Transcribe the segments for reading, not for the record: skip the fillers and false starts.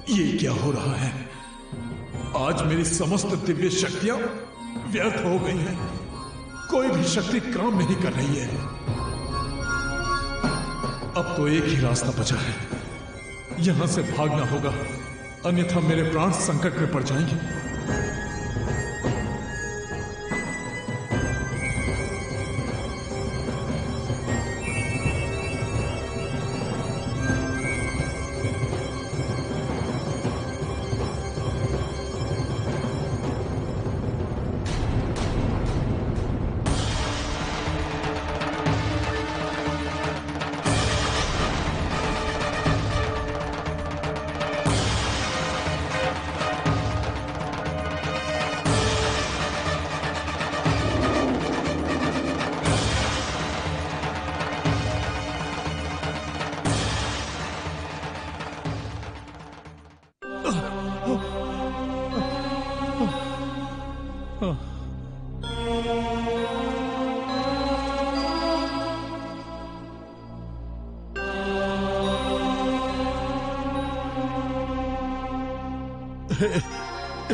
ये क्या हो रहा है? आज मेरी समस्त दिव्य शक्तियां व्यर्थ हो गई हैं। कोई भी शक्ति काम नहीं कर रही है। अब तो एक ही रास्ता बचा है, यहां से भागना होगा, अन्यथा मेरे प्राण संकट में पड़ जाएंगे।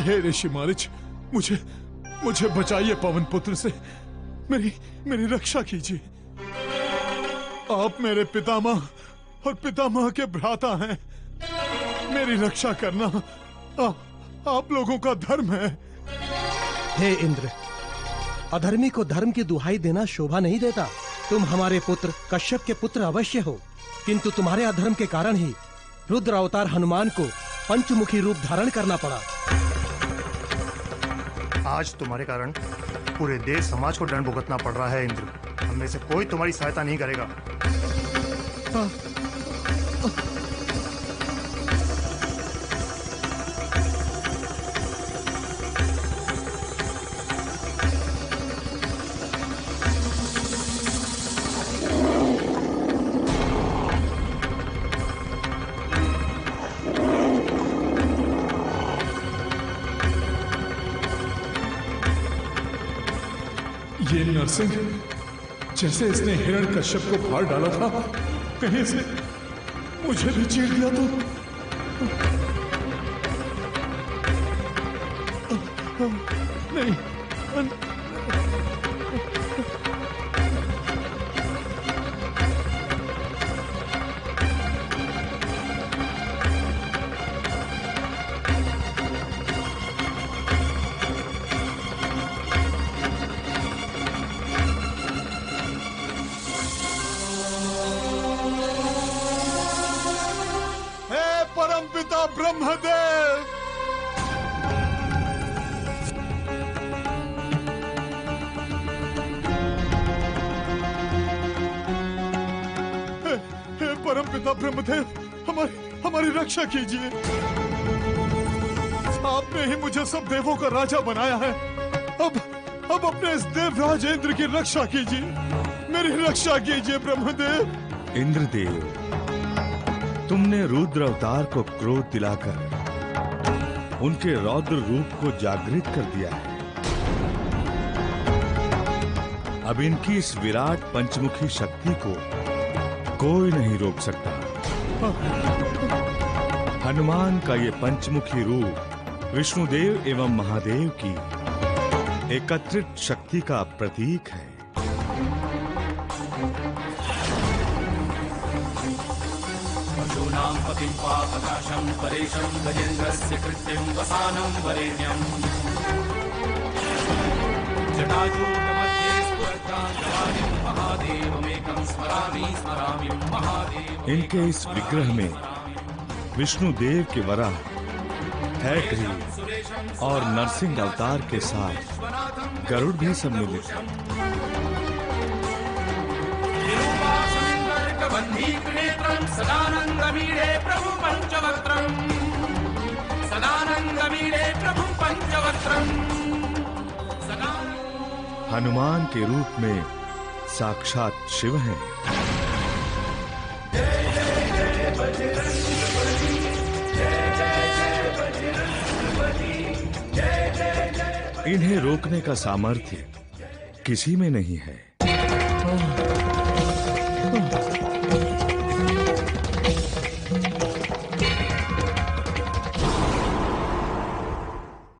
हे ऋषि मारिच, मुझे बचाइए पवन पुत्र से। मेरी रक्षा कीजिए। आप मेरे पितामह और पितामह के भ्राता हैं। मेरी रक्षा करना आप लोगों का धर्म है। हे इंद्र, अधर्मी को धर्म की दुहाई देना शोभा नहीं देता। तुम हमारे पुत्र कश्यप के पुत्र अवश्य हो, किंतु तुम्हारे अधर्म के कारण ही रुद्र अवतार हनुमान को पंचमुखी रूप धारण करना पड़ा। आज तुम्हारे कारण पूरे देश समाज को दंड भुगतना पड़ रहा है इंद्र। हम में से कोई तुम्हारी सहायता नहीं करेगा। ये नरसिंह, जैसे इसने हिरण्यकश्यप को फाड़ डाला था, कहीं इसने मुझे भी चीर दिया तो। नहीं, ब्रह्मदेव, हे परमपिता ब्रह्मदेव, हमारी रक्षा कीजिए। आपने ही मुझे सब देवों का राजा बनाया है। अब अपने इस देवराज इंद्र की रक्षा कीजिए, मेरी रक्षा कीजिए ब्रह्मदेव। इंद्रदेव, तुमने रुद्र अवतार को क्रोध दिलाकर उनके रौद्र रूप को जागृत कर दिया है। अब इनकी इस विराट पंचमुखी शक्ति को कोई नहीं रोक सकता। हनुमान का ये पंचमुखी रूप विष्णुदेव एवं महादेव की एकत्रित शक्ति का प्रतीक है। पशूनां पतिं पापनाशं परेशं गजेन्द्रस्य कृत्यं वसानं वरेण्यम् जटाजूटमध्ये स्फुरद्दां जवानिं महादेवमेकं स्मरामि स्मरामि महादेव। इनके इस विग्रह में विष्णुदेव के वराह, हैग्रीव और नरसिंह अवतार के साथ गरुड़ भी सम्मिलित है। सदानंदमीडे प्रभु पंचवक्त्रम्, सदानंदमीडे प्रभु पंचवक्त्रम्। हनुमान के रूप में साक्षात शिव हैं। इन्हें रोकने का सामर्थ्य किसी में नहीं है।